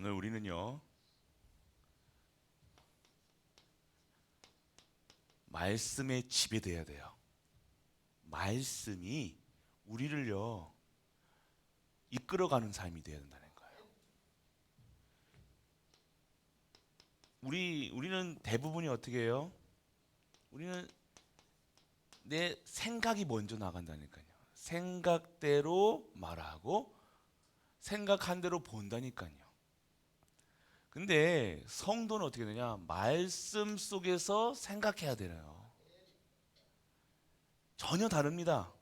오늘 우리는요, 말씀에 지배돼야 돼요. 말씀이 우리를요, 이끌어가는 삶이 되어야 된다는 거예요. 우리는 대부분이 어떻게 해요? 우리는 내 생각이 먼저 나간다니까요. 생각대로 말하고 생각한 대로 본다니까요. 근데 성도는 어떻게 되냐? 말씀 속에서 생각해야 되나요? 전혀 다릅니다.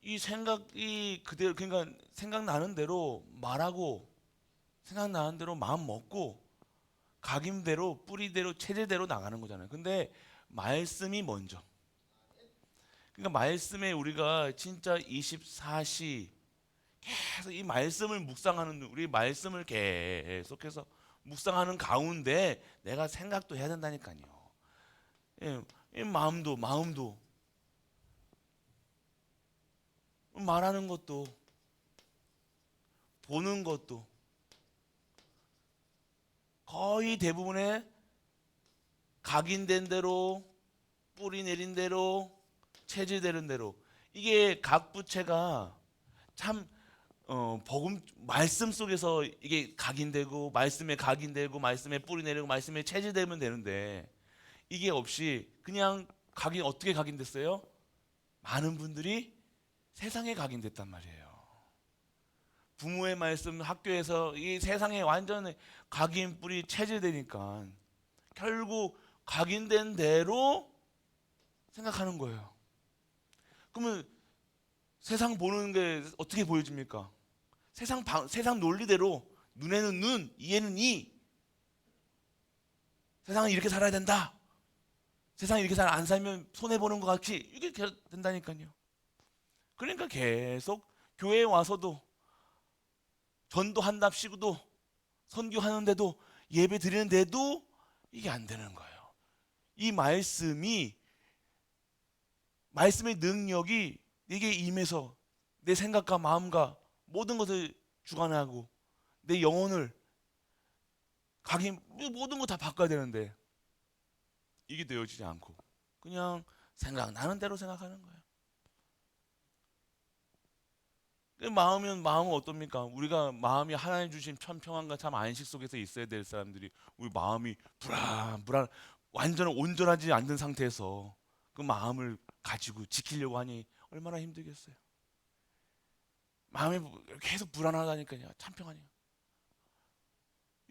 이 생각이 그대로, 그러니까 생각나는 대로 말하고 생각나는 대로 마음 먹고 각임대로 뿌리대로 체제대로 나가는 거잖아요. 근데 말씀이 먼저. 그러니까 말씀에 우리가 진짜 24시 계속 이 말씀을 묵상하는, 우리 말씀을 계속해서 묵상하는 가운데 내가 생각도 해야 된다니까요. 예, 이 마음도 말하는 것도 보는 것도 거의 대부분의 각인된 대로 뿌리 내린 대로 체질되는 대로 이게 각 부채가 참 복음 말씀 속에서 이게 각인되고 말씀에 각인되고 말씀에 뿌리 내리고 말씀에 체질되면 되는데 이게 없이 그냥 각인 어떻게 각인됐어요? 많은 분들이 세상에 각인됐단 말이에요. 부모의 말씀 학교에서 이 세상에 완전 각인 뿌리 체질되니까 결국 각인된 대로 생각하는 거예요. 그러면 세상 보는 게 어떻게 보여집니까? 세상 논리대로 눈에는 눈, 이에는 이. 세상은 이렇게 살아야 된다. 세상이 이렇게 안 살면 손해 보는 것 같이 이게 된다니까요. 그러니까 계속 교회에 와서도 전도한답시고도 선교하는데도 예배 드리는데도 이게 안 되는 거예요. 이 말씀의 능력이 내게 임해서 내 생각과 마음과 모든 것을 주관하고 내 영혼을 각인 모든 거 다 바꿔야 되는데 이게 되어지지 않고 그냥 생각나는 대로 생각하는 거예요. 마음은 어떻습니까? 우리가 마음이 하나님 주신 편평함과 참 안식 속에서 있어야 될 사람들이 우리 마음이 불안 완전 온전하지 않는 상태에서 그 마음을 가지고 지키려고 하니 얼마나 힘들겠어요. 마음이 계속 불안하다니까요. 참평하니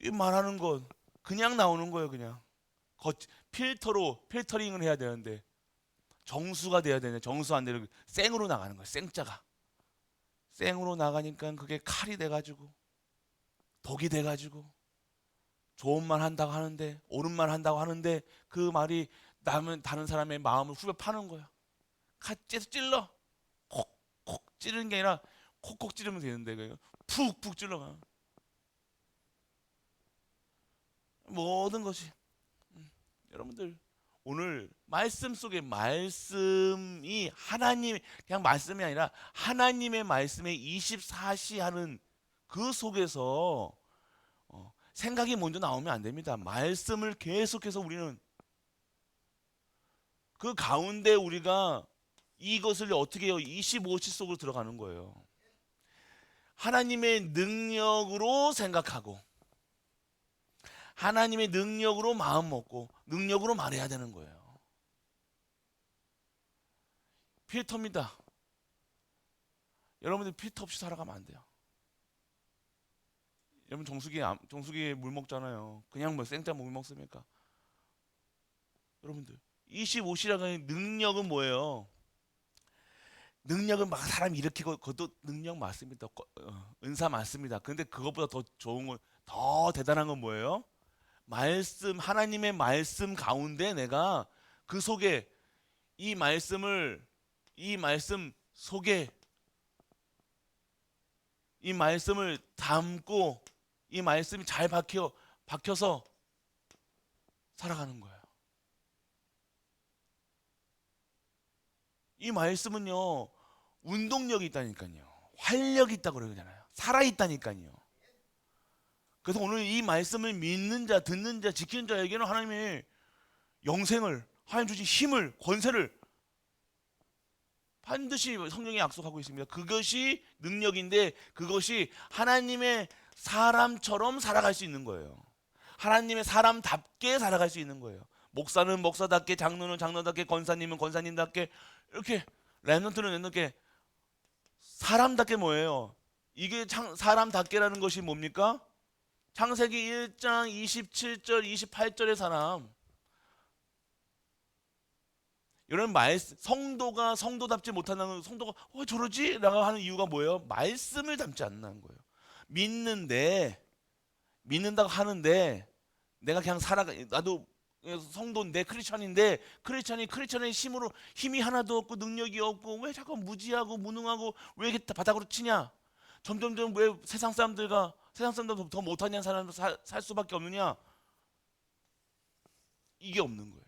이 말하는 건 그냥 나오는 거예요. 그냥 필터링을 해야 되는데 정수가 돼야 되는데 정수 안 되는 생으로 나가는 거예요. 생으로 나가니까 그게 칼이 돼가지고 독이 돼가지고 좋은 말 한다고 하는데 옳은 말 한다고 하는데 그 말이 다른 사람의 마음을 후벼 파는 거야. 칼째서 찔러 콕콕 찌르는 게 아니라 콕콕 찌르면 되는데 푹푹 찔러가. 모든 것이 여러분들 오늘 말씀 속에 말씀이 하나님 그냥 말씀이 아니라 하나님의 말씀에 24시 하는 그 속에서 생각이 먼저 나오면 안 됩니다. 말씀을 계속해서 우리는 그 가운데 우리가 이것을 어떻게 해요? 25시 속으로 들어가는 거예요. 하나님의 능력으로 생각하고 하나님의 능력으로 마음 먹고 능력으로 말해야 되는 거예요. 필터입니다. 여러분들 필터 없이 살아가면 안 돼요. 여러분 정수기에 물 먹잖아요. 그냥 뭐 생짜 물 먹습니까? 여러분들 25시라는 능력은 뭐예요? 능력은 막 사람 일으키고 그것도 능력 맞습니다. 은사 맞습니다. 근데 그것보다 더 좋은 건 더 대단한 건 뭐예요? 하나님의 말씀 가운데 내가 그 속에 이 말씀 속에 이 말씀을 담고 이 말씀이 잘 박혀서 살아가는 거예요. 이 말씀은요 운동력이 있다니까요. 활력이 있다고 그러잖아요. 살아있다니까요. 그래서 오늘 이 말씀을 믿는 자, 듣는 자, 지키는 자에게는 하나님의 영생을, 하나님 주신 힘을, 권세를 반드시 성경에 약속하고 있습니다. 그것이 능력인데 그것이 하나님의 사람처럼 살아갈 수 있는 거예요. 하나님의 사람답게 살아갈 수 있는 거예요. 목사는 목사답게, 장로는 장로답게, 권사님은 권사님답게, 이렇게 렘넌트는 렘넌트답게, 사람답게 뭐예요? 이게 사람답게라는 것이 뭡니까? 창세기 1장 27절 28절의 사람. 이런 성도가 성도답지 못하는, 성도가 저러지? 라고 하는 이유가 뭐예요? 말씀을 담지 않는 거예요. 믿는다고 하는데 내가 그냥 나도 성도인데, 크리스찬인데, 크리스찬의 힘이 하나도 없고 능력이 없고 왜 자꾸 무지하고 무능하고 왜 이렇게 바닥으로 치냐? 점점점 왜 세상 사람들보다 더 못하는 사람도 살 수밖에 없느냐? 이게 없는 거예요.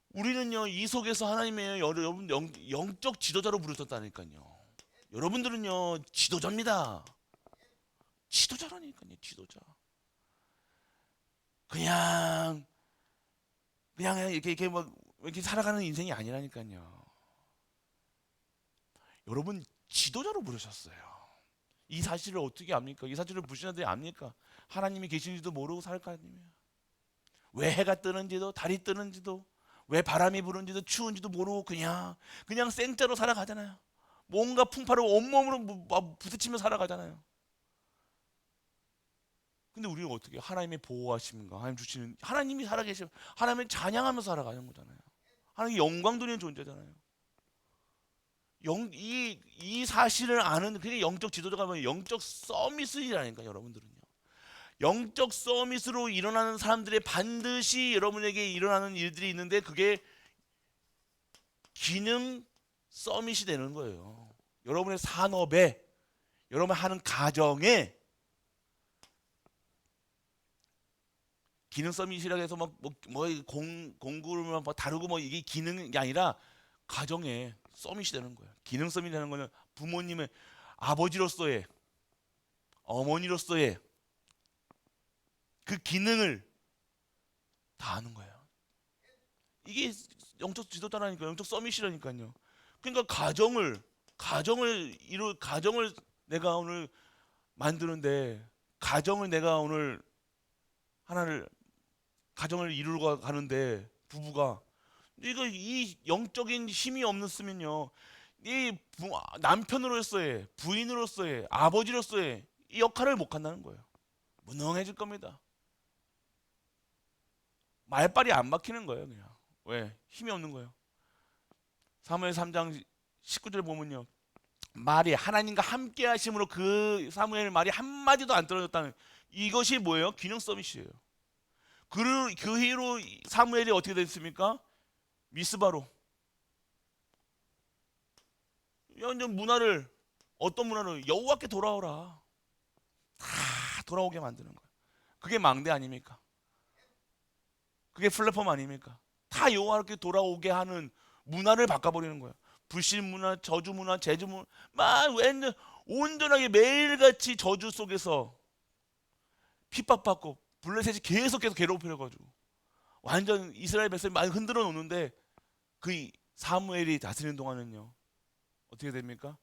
우리는요, 이 속에서 하나님의 여러분 영적 지도자로 부르셨다니까요. 여러분들은요, 지도자입니다. 지도자라니까요, 지도자. 그냥 이렇게 살아가는 인생이 아니라니까요. 여러분 지도자로 부르셨어요. 이 사실을 어떻게 압니까? 이 사실을 불신자들이 압니까? 하나님이 계신지도 모르고 살 거 아니에요. 왜 해가 뜨는지도, 달이 뜨는지도, 왜 바람이 부는지도, 추운지도 모르고 그냥 생짜로 살아가잖아요. 뭔가 풍파를 온몸으로 부딪히며 살아가잖아요. 근데 우리는 어떻게 하나님의 보호하심과 하나님 주시는, 하나님이 살아계시면 하나님을 찬양하면서 살아가는 거잖아요. 하나님의 영광 돌리는 존재잖아요. 이 사실을 아는, 그게 영적 지도자가 뭐예요? 영적 서밋이라니까. 여러분들은요, 영적 서밋으로 일어나는 사람들의 반드시 여러분에게 일어나는 일들이 있는데 그게 기능 서밋이 되는 거예요. 여러분의 산업에, 여러분 하는 가정에 기능 서밋이라고 해서 공구를 다루고 이게 기능이 아니라 가정에 서밋이 되는 거예요. 기능 서밋이 되는 거는 부모님의, 아버지로서의, 어머니로서의 그 기능을 다 하는 거예요. 이게 영적 지도자라니까, 영적 서밋이라니까요. 그러니까 가정을 내가 오늘 만드는데, 가정을 내가 오늘 가정을 이루고 가는데, 부부가 이 영적인 힘이 없으면요, 이 남편으로서의, 부인으로서의, 아버지로서의 이 역할을 못 한다는 거예요. 무능해질 겁니다. 말빨이 안 막히는 거예요. 그냥 왜? 힘이 없는 거예요. 사무엘 3장 19절 보면요, 말이 하나님과 함께 하심으로 그 사무엘 말이 한마디도 안 떨어졌다는, 이것이 뭐예요? 기능 서밋이에요. 그 후로 사무엘이 어떻게 됐습니까? 미스바로 완전 어떤 문화를? 여호와께 돌아오라, 다 돌아오게 만드는 거예요. 그게 망대 아닙니까? 그게 플랫폼 아닙니까? 다 여호와께 돌아오게 하는 문화를 바꿔버리는 거예요. 불신 문화, 저주 문화, 제주 문화, 온전하게 매일같이 저주 속에서 핍박받고 블레셋이 계속해서 괴롭혀가지고 완전 이스라엘 백성이 많이 흔들어 놓는데, 그 사무엘이 다스리는 동안은요, 어떻게 됩니까?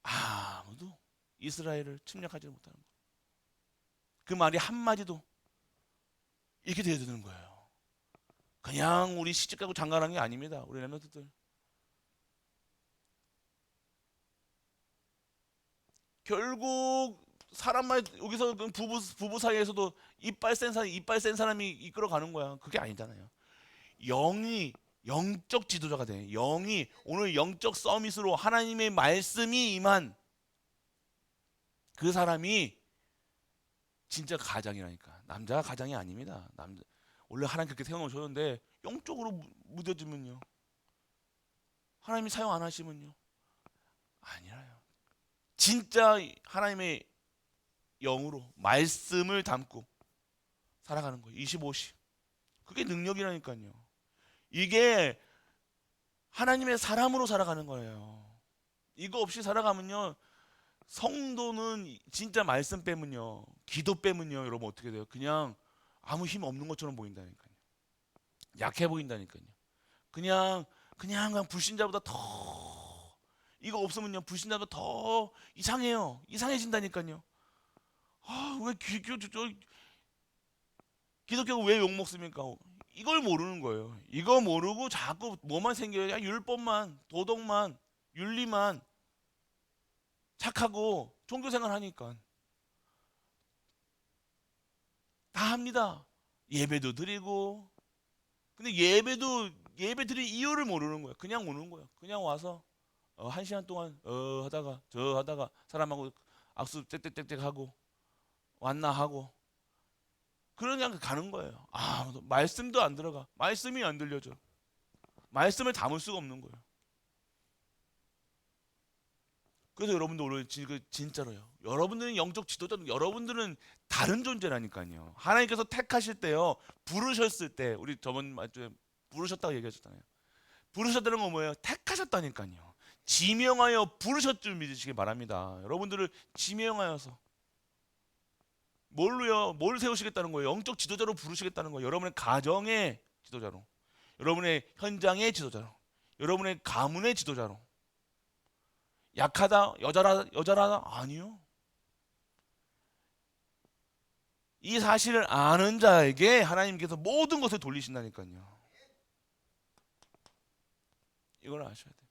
아무도 이스라엘을 침략하지 못하는 거예요. 그 말이 한마디도 이렇게 되어야 되는 거예요. 그냥 우리 시집가고 장가라는 게 아닙니다. 우리 렘넌트들 결국 사람만, 여기서 부부 사이에서도 이빨 센 사람이 이끌어가는 거야. 그게 아니잖아요. 영이 영적 지도자가 돼. 영이 오늘 영적 서밋으로 하나님의 말씀이 임한 그 사람이 진짜 가장이라니까. 남자가 가장이 아닙니다. 원래 하나님 그렇게 세워놓으셨는데 영적으로 무뎌지면요, 하나님이 사용 안 하시면요, 아니라요. 진짜 하나님의 영으로 말씀을 담고 살아가는 거예요. 25시. 그게 능력이라니까요. 이게 하나님의 사람으로 살아가는 거예요. 이거 없이 살아가면요, 성도는 진짜 말씀 빼면요, 기도 빼면요, 여러분 어떻게 돼요? 그냥 아무 힘 없는 것처럼 보인다니까요. 약해 보인다니까요. 그냥 불신자보다 더, 이거 없으면요 불신자보다 더 이상해요. 이상해진다니까요. 왜 기독교가 왜 욕먹습니까? 이걸 모르는 거예요. 이거 모르고 자꾸 뭐만 생겨요? 율법만, 도덕만, 윤리만 착하고 종교생활 하니까 다 합니다. 예배도 드리고. 근데 예배 드릴 이유를 모르는 거예요. 그냥 오는 거예요. 그냥 와서 1시간 동안 하다가 저 하다가 사람하고 악수 떼떼떼떼 하고 왔나 하고 그냥 가는 거예요. 말씀도 안 들어가. 말씀이 안 들려져. 말씀을 담을 수가 없는 거예요. 그래서 여러분들 오늘 진짜로요. 여러분들은 영적 지도자, 여러분들은 다른 존재라니까요. 하나님께서 택하실 때요, 부르셨을 때, 우리 저번 주에 부르셨다고 얘기하셨잖아요. 부르셨다는 건 뭐예요? 택하셨다니까요. 지명하여 부르셨 줄 믿으시기 바랍니다. 여러분들을 지명하여서 뭘로요? 뭘 세우시겠다는 거예요? 영적 지도자로 부르시겠다는 거예요. 여러분의 가정의 지도자로, 여러분의 현장의 지도자로, 여러분의 가문의 지도자로. 약하다, 여자라 아니요. 이 사실을 아는 자에게 하나님께서 모든 것을 돌리신다니까요. 이걸 아셔야 돼요.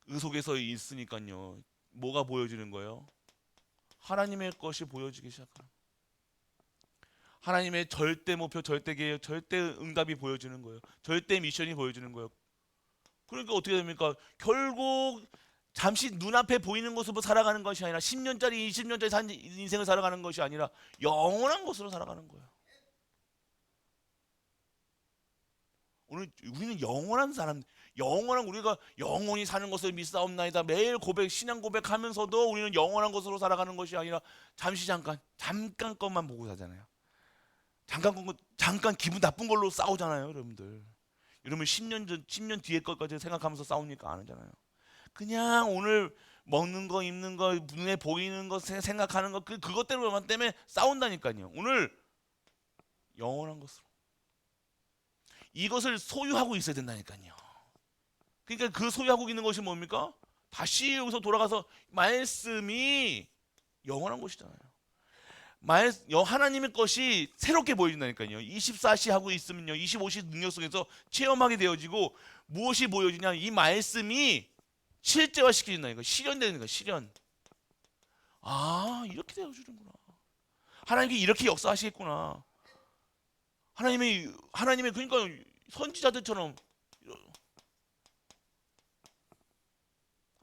그 속에서 있으니까요. 뭐가 보여지는 거예요? 하나님의 것이 보여지기 시작합니다. 하나님의 절대 목표, 절대 계획, 절대 응답이 보여지는 거예요. 절대 미션이 보여지는 거예요. 그러니까 어떻게 됩니까? 결국 잠시 눈앞에 보이는 것으로 살아가는 것이 아니라 10년짜리, 20년짜리 산 인생을 살아가는 것이 아니라 영원한 것으로 살아가는 거예요. 오늘 우리는 영원한 사람, 우리가 영원히 사는 것을 믿사옵나이다. 매일 신앙 고백하면서도 우리는 영원한 것으로 살아가는 것이 아니라 잠깐 것만 보고 사잖아요. 잠깐 기분 나쁜 걸로 싸우잖아요, 여러분들. 여러분 10년 뒤에 것까지 생각하면서 싸우니까 안 하잖아요. 그냥 오늘 먹는 거, 입는 거, 눈에 보이는 거 생각하는 거 그것 때문에 싸운다니까요. 오늘 영원한 것으로 이것을 소유하고 있어야 된다니까요. 그러니까 그 소유하고 있는 것이 뭡니까? 다시 여기서 돌아가서 말씀이 영원한 것이잖아요. 하나님의 것이 새롭게 보여진다니까요. 24시 하고 있으면요, 25시 능력 속에서 체험하게 되어지고 무엇이 보여지냐? 이 말씀이 실제화시켜진다니까. 실현되는 거야. 실현. 이렇게 되어주는구나. 하나님이 이렇게 역사하시겠구나. 하나님의 그러니까 선지자들처럼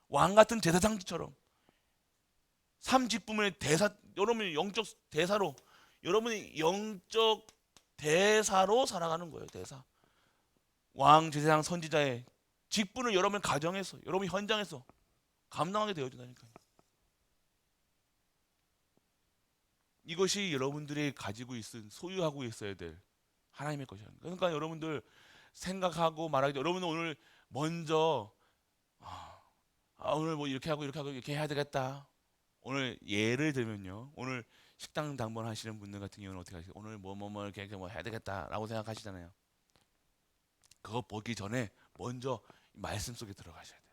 왕 같은 제사장처럼 삼직분의 대사, 여러분이 영적 대사로, 여러분이 영적 대사로 살아가는 거예요. 대사. 왕, 제사장, 선지자의 직분을 여러분 가정에서, 여러분 현장에서 감당하게 되어진다니까요. 이것이 여러분들이 가지고 소유하고 있어야 될 하나님의 것이야. 그러니까 여러분들 생각하고 말하기, 여러분은 오늘 먼저 오늘 뭐 이렇게 하고 이렇게 해야 되겠다. 오늘 예를 들면요, 오늘 식당 당번 하시는 분들 같은 경우는 어떻게 하세요? 오늘 뭐 이렇게 해야 되겠다라고 생각하시잖아요. 그거 보기 전에 먼저 말씀 속에 들어가셔야 돼요.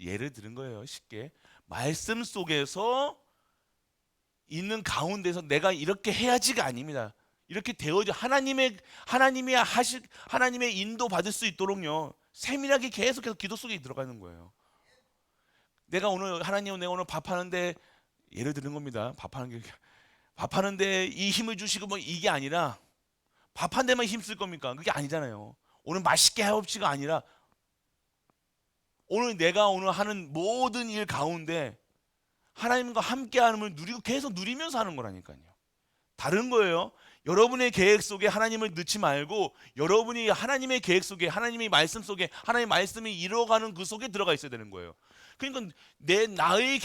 예를 들은 거예요. 쉽게 말씀 속에서 있는 가운데서 내가 이렇게 해야지가 아닙니다. 이렇게 되어져 하나님의 인도 받을 수 있도록요, 세밀하게 계속해서 기도 속에 들어가는 거예요. 내가 오늘 밥하는데, 예를 드는 겁니다. 밥하는데 이 힘을 주시고 뭐 이게 아니라 밥한 데만 힘쓸 겁니까? 그게 아니잖아요. 오늘 맛있게 해봅시가 아니라 오늘 내가 하는 모든 일 가운데 하나님과 함께하는 누리고 계속 누리면서 하는 거라니까요. 다른 거예요. 여러분의 계획 속에 하나님을 넣지 말고 여러분이 하나님의 계획 속에, 하나님의 말씀 속에, 하나님의 말씀이 이루어가는 그 속에 들어가 있어야 되는 거예요. 그러니까 나의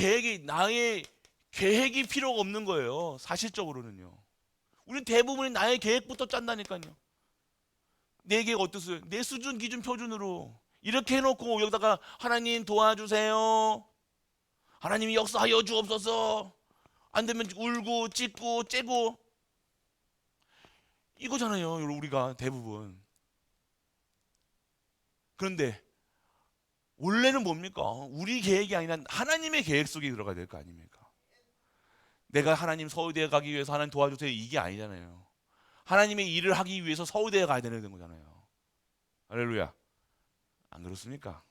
계획이 필요가 없는 거예요. 사실적으로는요. 우리 대부분이 나의 계획부터 짠다니까요. 내 계획 어떠세요? 내 수준, 기준, 표준으로 이렇게 해놓고 여기다가 하나님 도와주세요. 하나님이 역사하여 주옵소서. 안 되면 울고 찢고 째고 이거잖아요, 우리가 대부분. 그런데 원래는 뭡니까? 우리 계획이 아니라 하나님의 계획 속에 들어가야 될 거 아닙니까? 내가 하나님 서울대에 가기 위해서 하나님 도와주세요 이게 아니잖아요. 하나님의 일을 하기 위해서 서울대에 가야 되는 거잖아요. 할렐루야. 안 그렇습니까?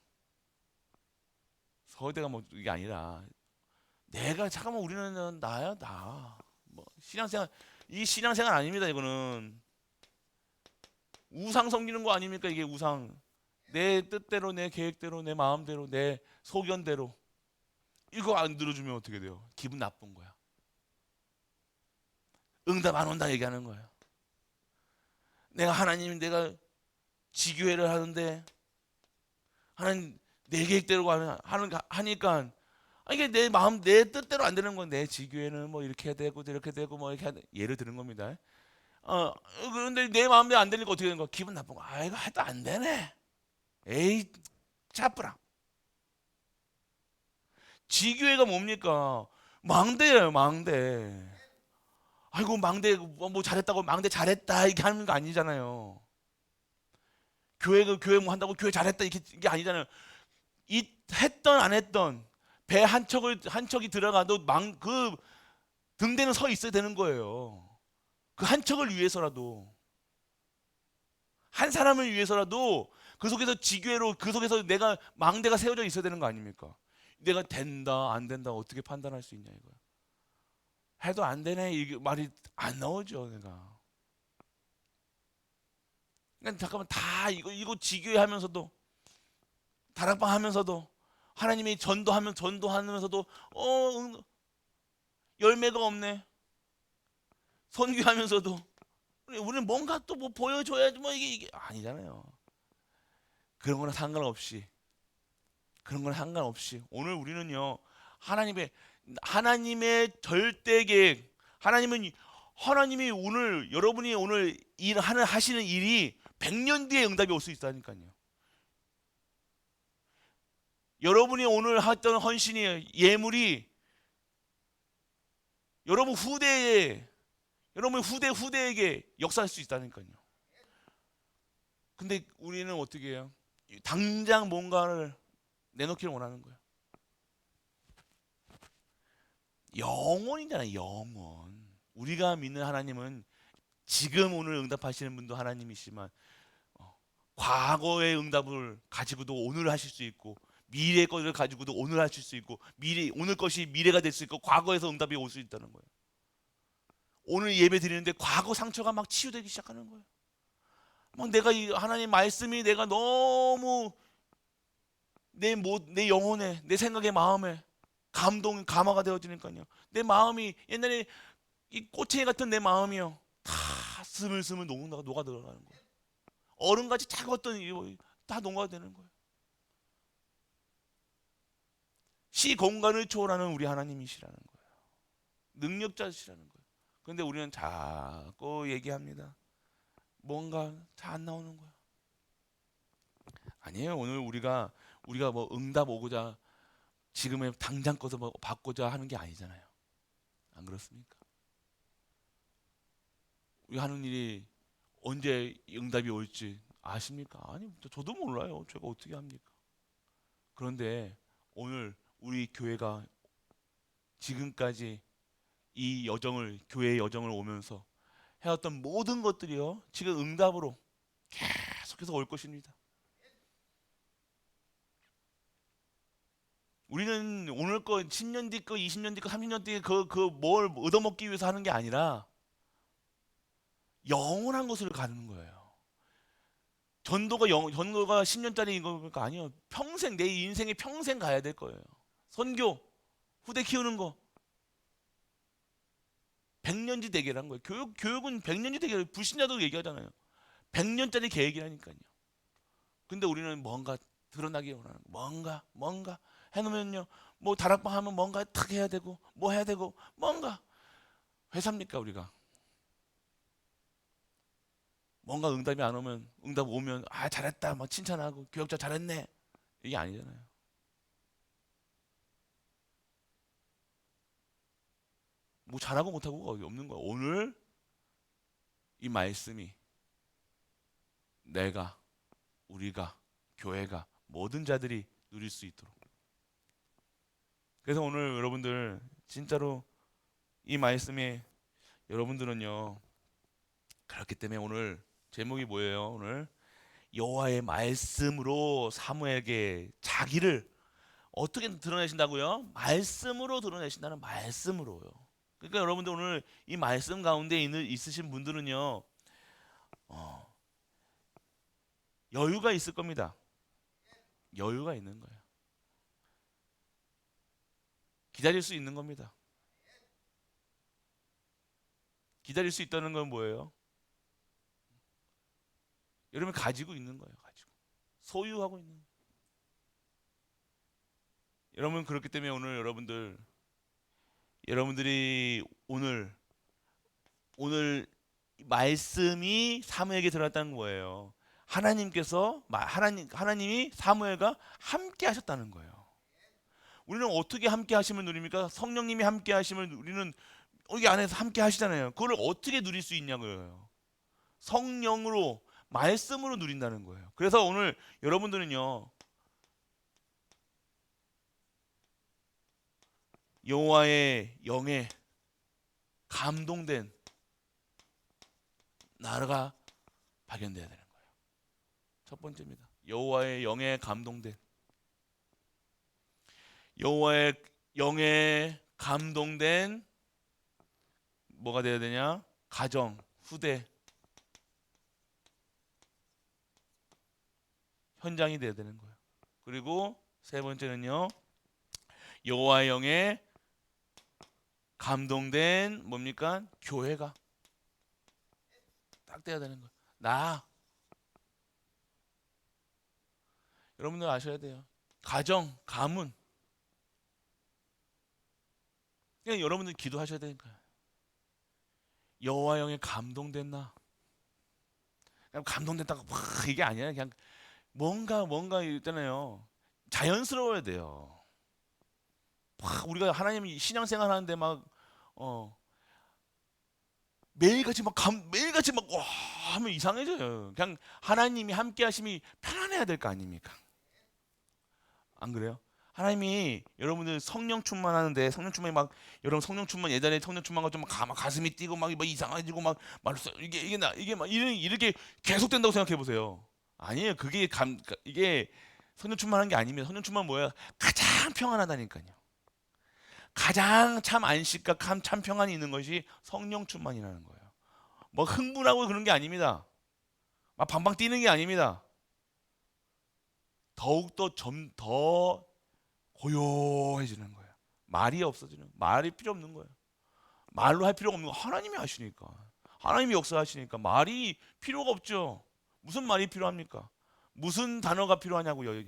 서울대가 뭐 이게 아니라 내가 잠깐만 우리는 나야 나. 뭐 신앙생활 이 신앙생활 아닙니다. 이거는 우상 섬기는 거 아닙니까? 이게 우상. 내 뜻대로 내 계획대로 내 마음대로 내 소견대로 이거 안 들어주면 어떻게 돼요? 기분 나쁜 거야. 응답 안 온다 얘기하는 거예요. 내가 지교회를 하는데 하나님 내 계획대로 하니까 이게 내 마음 내 뜻대로 안 되는 건데 지교회는 뭐 이렇게 해야 되고 저렇게 되고 뭐 이렇게 예를 드는 겁니다. 그런데 내 마음대로 안 되니까 어떻게 되는 거야? 기분 나쁜 거. 이거 해도 안 되네. 에이 차뿌라. 지교회가 뭡니까? 망대예요, 망대. 아이고 망대 뭐 잘했다고 망대 잘했다 이렇게 하는 거 아니잖아요. 교회 뭐 한다고 교회 잘했다 이게 아니잖아요. 이 했던 안 했던 배 한 척이 들어가도 그 등대는 서 있어야 되는 거예요. 그 한 척을 위해서라도 한 사람을 위해서라도 그 속에서 지교회로 그 속에서 내가 망대가 세워져 있어야 되는 거 아닙니까? 내가 된다 안 된다 어떻게 판단할 수 있냐 이거야. 해도 안 되네 이게 말이 안 나오죠 내가. 그러니까 잠깐만 다 이거 지교회 하면서도 다락방 하면서도 하나님이 전도하면서도 열매가 없네. 선교하면서도 우리는 뭔가 또 뭐 보여줘야지 뭐 이게 아니잖아요. 그런 거랑 상관없이 오늘 우리는요 하나님의 절대 계획 하나님이 오늘 여러분이 오늘 하시는 일이 100년 뒤에 응답이 올 수 있다니까요. 여러분이 오늘 했던 헌신이 예물이 여러분 후대에게 역사할 수 있다니까요. 근데 우리는 어떻게 해요? 당장 뭔가를 내놓기를 원하는 거예요. 영원이잖아요, 영원. 우리가 믿는 하나님은 지금 오늘 응답하시는 분도 하나님이시지만 과거의 응답을 가지고도 오늘 하실 수 있고 미래의 것을 가지고도 오늘 하실 수 있고 오늘 것이 미래가 될 수 있고 과거에서 응답이 올 수 있다는 거예요. 오늘 예배 드리는데 과거 상처가 막 치유되기 시작하는 거예요. 막 내가 이 하나님 말씀이 내가 너무 내 영혼에 내 생각에 마음에 감화가 되어지니까요. 내 마음이 옛날에 이 꼬챙이 같은 내 마음이요 다 스물스물 녹아 들어가는 거예요. 얼음같이 작았던 다 녹아되는 거예요. 시 공간을 초월하는 우리 하나님이시라는 거예요. 능력자시라는 거예요. 그런데 우리는 자꾸 얘기합니다. 뭔가 잘 안 나오는 거야. 아니에요. 오늘 우리가 뭐 응답 오고자 지금의 당장 것을 뭐 받고자 하는 게 아니잖아요. 안 그렇습니까? 우리 하는 일이 언제 응답이 올지 아십니까? 아니, 저도 몰라요. 제가 어떻게 합니까? 그런데 오늘 우리 교회가 지금까지 교회의 여정을 오면서 해왔던 모든 것들이요 지금 응답으로 계속해서 올 것입니다. 우리는 오늘 거 10년 뒤 거 20년 뒤 거 30년 뒤 뭘 얻어먹기 위해서 하는 게 아니라 영원한 곳을 가는 거예요. 전도가 10년짜리 이거가 아니에요. 평생 내 인생에 평생 가야 될 거예요. 선교 후대 키우는 거 100년지 대계란 거예요. 교육은 100년지 대계. 불신자도 얘기하잖아요. 100년짜리 계획이라니까요. 근데 우리는 뭔가 드러나기 원하는 뭔가 해놓으면요 뭐 다락방 하면 뭔가 탁 해야 되고 뭐 해야 되고 뭔가 회사입니까 우리가? 뭔가 응답 오면 잘했다 막 칭찬하고 교역자 잘했네 이게 아니잖아요. 뭐 잘하고 못하고가 없는 거야. 오늘 이 말씀이 내가, 우리가, 교회가, 모든 자들이 누릴 수 있도록. 그래서 오늘 여러분들 진짜로 이 말씀에 여러분들은요, 그렇기 때문에 오늘 제목이 뭐예요? 오늘 여호와의 말씀으로 사무엘에게 자기를 어떻게 드러내신다고요? 말씀으로 드러내신다는, 말씀으로요. 그러니까 여러분들 오늘 이 말씀 가운데 있으신 분들은요, 여유가 있을 겁니다. 여유가 있는 거예요. 기다릴 수 있는 겁니다. 기다릴 수 있다는 건 뭐예요? 여러분 가지고 있는 거예요. 가지고 소유하고 있는 거예요. 여러분 그렇기 때문에 오늘 여러분들이 오늘 말씀이 사무엘에게 들어왔다는 거예요. 하나님이 사무엘과 함께 하셨다는 거예요. 우리는 어떻게 함께 하심을 누립니까? 성령님이 함께 하심을 우리는 여기 안에서 함께 하시잖아요. 그걸 어떻게 누릴 수 있냐고요. 성령으로, 말씀으로 누린다는 거예요. 그래서 오늘 여러분들은요, 여호와의 영에 감동된 나라가 발견돼야 되는 거예요. 첫 번째입니다. 여호와의 영에 감동된, 여호와의 영에 감동된 뭐가 돼야 되냐? 가정, 후대, 현장이 돼야 되는 거예요. 그리고 세 번째는요, 여호와의 영에 감동된 뭡니까? 교회가 딱 돼야 되는 거예요. 여러분들 아셔야 돼요. 가정, 가문. 그냥 여러분들 기도하셔야 되니까요. 여호와 영에 감동된 나. 그냥 감동됐다고 막 이게 아니라 그냥 뭔가 있잖아요. 자연스러워야 돼요. 막 우리가 하나님 신앙생활 하는데 막 매일같이 막 와 하면 이상해져요. 그냥 하나님이 함께 하심이 편안해야 될 거 아닙니까? 안 그래요? 하나님이 여러분들 성령 충만하는데, 성령 충만이 막 여러분 성령 충만, 예전에 성령 충만 가지고 막 가슴이 뛰고 막 이상해지고 막 이게 막 이렇게 계속된다고 생각해 보세요. 아니에요. 이게 성령 충만한 게 아니면, 성령 충만 뭐야? 가장 평안하다니까요. 가장 참 안식과 참 평안이 있는 것이 성령 충만이라는 거예요. 뭐 흥분하고 그런 게 아닙니다. 막 방방 뛰는 게 아닙니다. 더욱더 좀 더 고요해지는 거예요. 말이 필요 없는 거예요. 말로 할 필요가 없는 거 하나님이 하시니까. 하나님이 역사하시니까 말이 필요가 없죠. 무슨 말이 필요합니까? 무슨 단어가 필요하냐고요.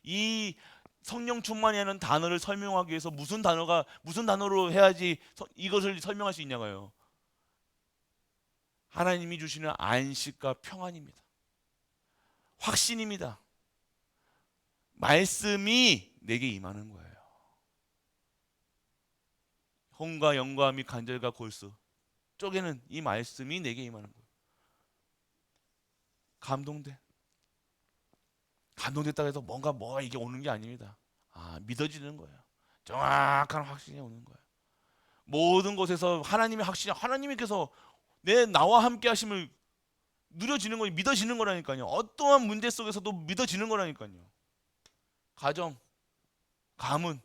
이 성령 충만이라는 단어를 설명하기 위해서 무슨 단어로 해야지 이것을 설명할 수 있냐고요. 하나님이 주시는 안식과 평안입니다. 확신입니다. 말씀이 내게 임하는 거예요. 혼과 영과 및 간절과 골수 쪽에는 이 말씀이 내게 임하는 거예요. 감동됐다고 해서 뭐가 이게 오는 게 아닙니다. 믿어지는 거예요. 정확한 확신이 오는 거예요. 모든 곳에서 하나님께서 나와 함께 하심을 누려지는 거예요. 믿어지는 거라니까요. 어떠한 문제 속에서도 믿어지는 거라니까요. 가정, 가문,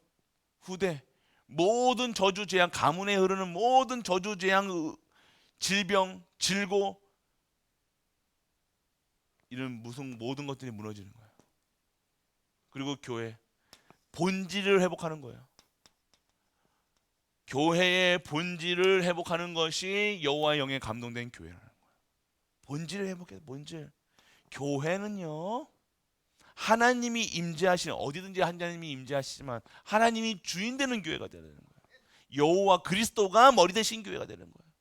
후대, 모든 저주 재앙, 가문에 흐르는 모든 저주 재앙, 질병, 질고, 이런 무슨 모든 것들이 무너지는 거예요. 그리고 교회 본질을 회복하는 거예요. 교회의 본질을 회복하는 것이 여호와의 영에 감동된 교회라는 거예요. 본질을 회복해. 본질. 교회는요, 하나님이 임재하시는, 어디든지 하나님이 임재하시지만 하나님이 주인 되는 교회가 되는 거예요. 여호와 그리스도가 머리 되신 교회가 되는 거예요.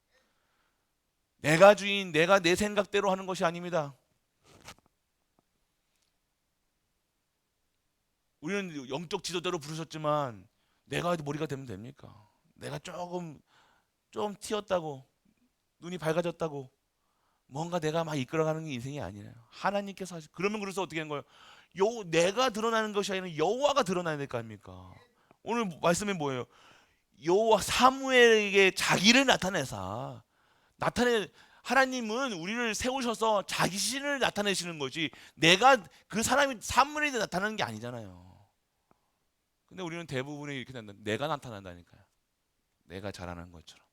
내가 주인, 내가 내 생각대로 하는 것이 아닙니다. 우리는 영적 지도자로 부르셨지만 내가 머리가 되면 됩니까? 내가 조금 좀 튀었다고, 눈이 밝아졌다고 뭔가 내가 막 이끌어가는 게 인생이 아니에요. 하나님께서 하시. 그러면 그래서 어떻게 한 거예요? 내가 드러나는 것이 아니라 여호와가 드러나야 될 거 아닙니까? 오늘 말씀이 뭐예요? 여호와 사무엘에게 자기를 나타내. 하나님은 우리를 세우셔서 자기 신을 나타내시는 거지, 내가 그 사람이 사물이 나타나는 게 아니잖아요. 근데 우리는 대부분이 이렇게 된다. 내가 나타난다니까요. 내가 잘하는 것처럼,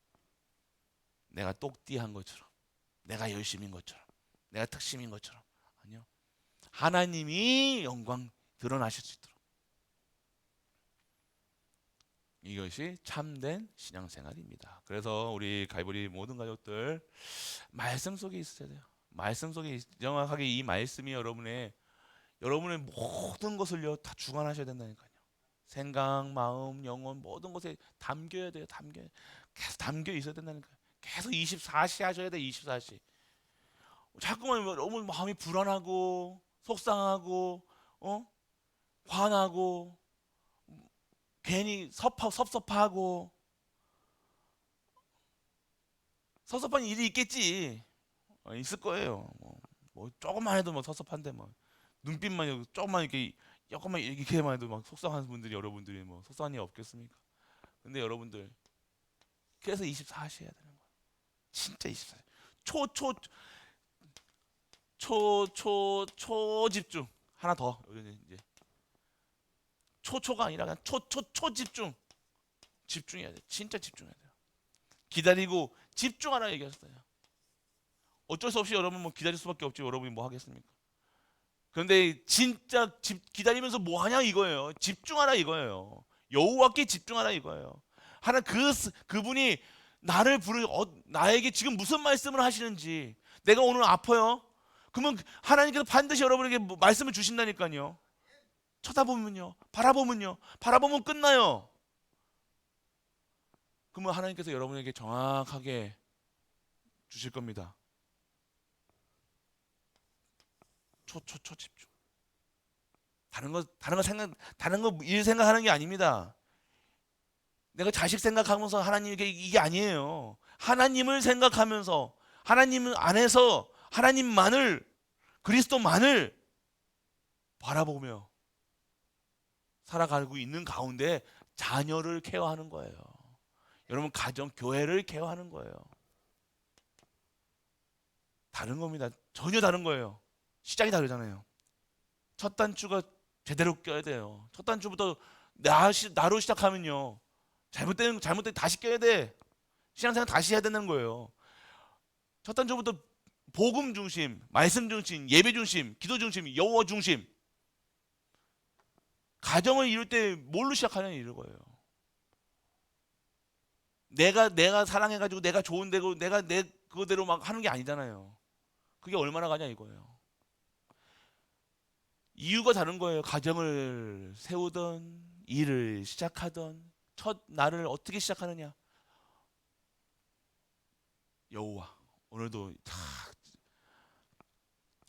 내가 똑띠한 것처럼, 내가 열심인 것처럼, 내가 특심인 것처럼. 아니요. 하나님이 영광 드러나실 수 있도록. 이것이 참된 신앙생활입니다. 그래서 우리 갈보리 모든 가족들 말씀 속에 있어야 돼요. 말씀 속에 정확하게 이 말씀이 여러분의 모든 것을요 다 주관하셔야 된다니까요. 생각, 마음, 영혼 모든 것에 담겨야 돼요. 계속 담겨 있어야 된다니까요. 계속 24시 하셔야 돼요. 24시. 자꾸만 너무 마음이 불안하고 속상하고 화나고 괜히 섭섭하고 섭섭한 일이 있겠지. 있을 거예요. 뭐 조금만 해도 뭐 섭섭한데 뭐 눈빛만 조금만 이렇게 조금만 이렇게만 해도 막 속상한 분들이, 여러분들이 뭐 속상한 일 없겠습니까? 근데 여러분들 그래서 24시 해야 되는 거예요. 진짜 24시. 초집중. 하나 더. 이제 초초가 아니라 그냥 초집중. 집중해야 돼. 진짜 집중해야 돼요. 기다리고 집중하라 얘기했어요. 어쩔 수 없이 여러분 뭐 기다릴 수밖에 없지. 여러분이 뭐 하겠습니까? 그런데 진짜 기다리면서 뭐 하냐 이거예요. 집중하라 이거예요. 여호와께 집중하라 이거예요. 하나 그분이 나를 나에게 지금 무슨 말씀을 하시는지. 내가 오늘 아파요. 그러면 하나님께서 반드시 여러분에게 말씀을 주신다니까요. 쳐다보면요, 바라보면 끝나요. 그러면 하나님께서 여러분에게 정확하게 주실 겁니다. 집중. 다른 거 일 생각하는 게 아닙니다. 내가 자식 생각하면서 하나님에게 이게 아니에요. 하나님을 생각하면서 하나님 안에서 하나님만을, 그리스도만을 바라보며 살아가고 있는 가운데 자녀를 케어하는 거예요. 여러분 가정, 교회를 케어하는 거예요. 다른 겁니다. 전혀 다른 거예요. 시작이 다르잖아요. 첫 단추가 제대로 껴야 돼요. 첫 단추부터 나로 시작하면요, 잘못된 다시 껴야 돼. 신앙생활 다시 해야 되는 거예요. 첫 단추부터 복음 중심, 말씀 중심, 예배 중심, 기도 중심, 여호와 중심. 가정을 이룰 때 뭘로 시작하냐는 이런 거예요. 내가 사랑해가지고 내가 좋은 데고 내가 내 그거대로 막 하는 게 아니잖아요. 그게 얼마나 가냐 이거예요. 이유가 다른 거예요. 가정을 세우던, 일을 시작하던 첫 날을 어떻게 시작하느냐. 여호와, 오늘도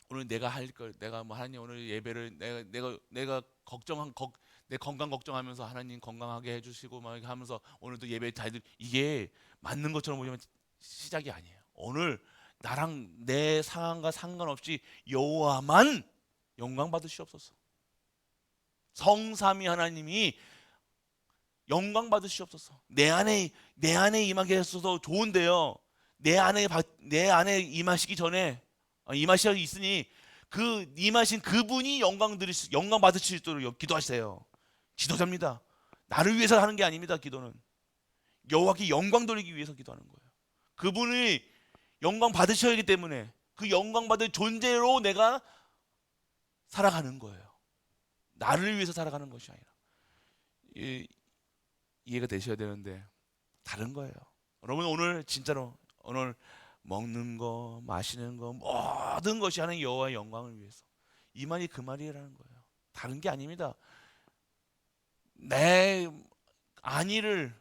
오늘 내가 할 걸, 내가 뭐 하나님 오늘 예배를 내가 내 건강 걱정하면서 하나님 건강하게 해주시고 막 이렇게 하면서 오늘도 예배 잘 이게 맞는 것처럼 보이면 시작이 아니에요. 오늘 나랑 내 상황과 상관없이 여호와만 영광 받으시옵소서. 성삼위 하나님이 영광 받으시옵소서. 내 안에 임하게 하셔서 좋은데요. 내 안에 임하시기 전에 임하시어 있으니 그 임하신 그분이 영광 받으실 수 있도록 기도하세요. 지도자입니다. 나를 위해서 하는 게 아닙니다. 기도는 여호와께 영광 돌리기 위해서 기도하는 거예요. 그분이 영광 받으셔야 하기 때문에 그 영광 받을 존재로 내가 살아가는 거예요. 나를 위해서 살아가는 것이 아니라. 이해가 되셔야 되는데 다른 거예요. 여러분 오늘 진짜로 오늘 먹는 거, 마시는 거 모든 것이 하는 여호와의 영광을 위해서. 이 말이 그 말이라는 거예요. 다른 게 아닙니다. 내 안위를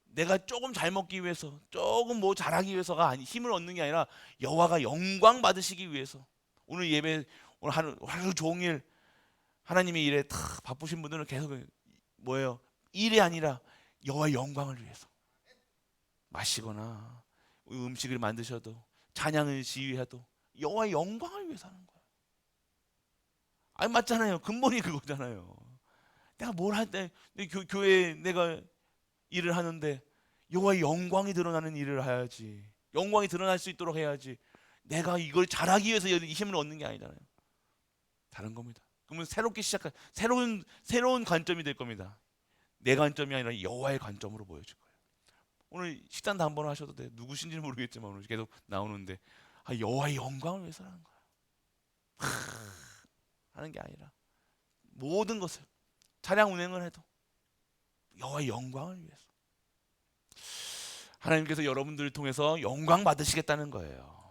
내가 조금 잘 먹기 위해서, 조금 뭐 잘하기 위해서가 힘을 얻는 게 아니라 여호와가 영광 받으시기 위해서. 오늘 예배, 오늘 하루 종일 하나님의 일에 다 바쁘신 분들은 계속 뭐예요? 일이 아니라 여호와의 영광을 위해서. 마시거나 음식을 만드셔도 찬양을 지휘해도 여호와의 영광을 위해서 하는 거예요. 아니 맞잖아요. 근본이 그거잖아요. 내가 뭘 할 때 교회에 내가 일을 하는데 여호와의 영광이 드러나는 일을 해야지. 영광이 드러날 수 있도록 해야지. 내가 이걸 잘하기 위해서 이 힘을 얻는 게 아니잖아요. 다른 겁니다. 그러면 새롭게 시작한 새로운 관점이 될 겁니다. 내 관점이 아니라 여호와의 관점으로 보여줄 거예요. 오늘 식단도 한번 하셔도 돼요. 누구신지는 모르겠지만 오늘 계속 나오는데 여호와의 영광을 위해서 하는 거야. 하는 게 아니라 모든 것을 차량 운행을 해도 여호와의 영광을 위해서. 하나님께서 여러분들을 통해서 영광 받으시겠다는 거예요.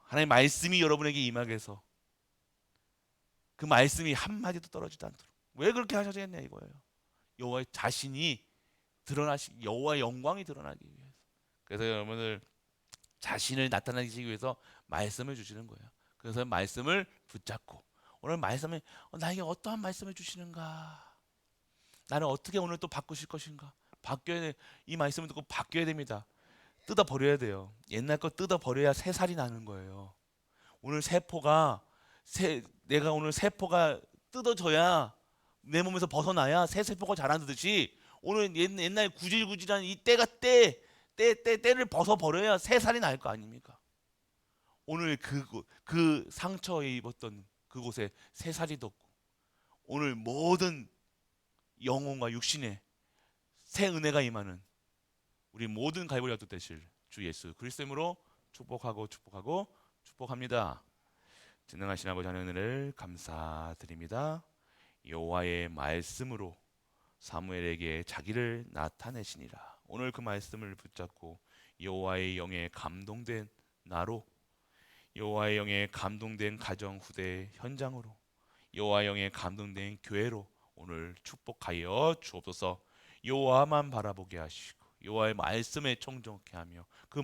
하나님 말씀이 여러분에게 임하게 해서 그 말씀이 한마디도 떨어지지 않도록. 왜 그렇게 하셔야겠냐 이거예요. 여호와의 자신이 여호와의 영광이 드러나기 위해서. 그래서 여러분들 자신을 나타내기 위해서 말씀을 주시는 거예요. 그래서 말씀을 붙잡고 오늘 말씀에 나에게 어떠한 말씀을 주시는가? 나는 어떻게 오늘 또 바꾸실 것인가? 이 말씀을 듣고 바뀌어야 됩니다. 뜯어 버려야 돼요. 옛날 거 뜯어 버려야 새 살이 나는 거예요. 오늘 내가 오늘 세포가 뜯어져야 내 몸에서 벗어나야 새 세포가 자라듯이 오늘 옛날 구질구질한 이 때를 벗어 버려야 새 살이 날 거 아닙니까? 오늘 그 상처에 입었던 그곳에 새 살이 돋고 오늘 모든 영혼과 육신에 새 은혜가 임하는 우리 모든 갈보리 도 되실 주 예수 그리스도로 축복합니다. 전능하신 아버지 하나님을 감사드립니다. 여호와의 말씀으로 사무엘에게 자기를 나타내시니라. 오늘 그 말씀을 붙잡고 여호와의 영에 감동된 나로 여호와의 영에 감동된 가정 후대 현장으로 여호와의 영에 감동된 교회로 오늘 축복하여 주옵소서. 여호와만 바라보게 하시고 여호와의 말씀에 청종케 하며 그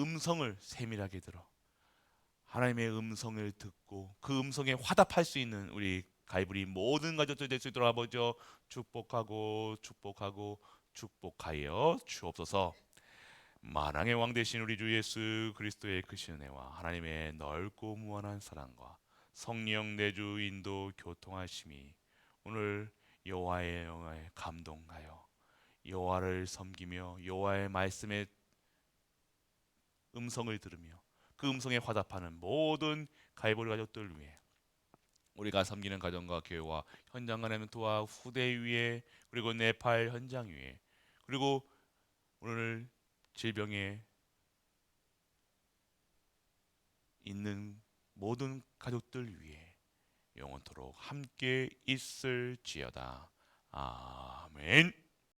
음성을 세밀하게 들어 하나님의 음성을 듣고 그 음성에 화답할 수 있는 우리 가이브리 모든 가족들 될 수 있도록 아버지 축복하여 주옵소서. 만왕의 왕 되신 우리 주 예수 그리스도의 크신 은혜와 하나님의 넓고 무한한 사랑과 성령 내주 인도 교통하심이 오늘 여호와의 영에 감동하여 여호와를 섬기며 여호와의 말씀의 음성을 들으며 그 음성에 화답하는 모든 가이보리 가족들 위해 우리가 섬기는 가정과 교회와 현장 간의 도와 후대 위에 그리고 네팔 현장 위에 그리고 오늘 질병에 있는 모든 가족들 위해 영원토록 함께 있을지어다. 아멘.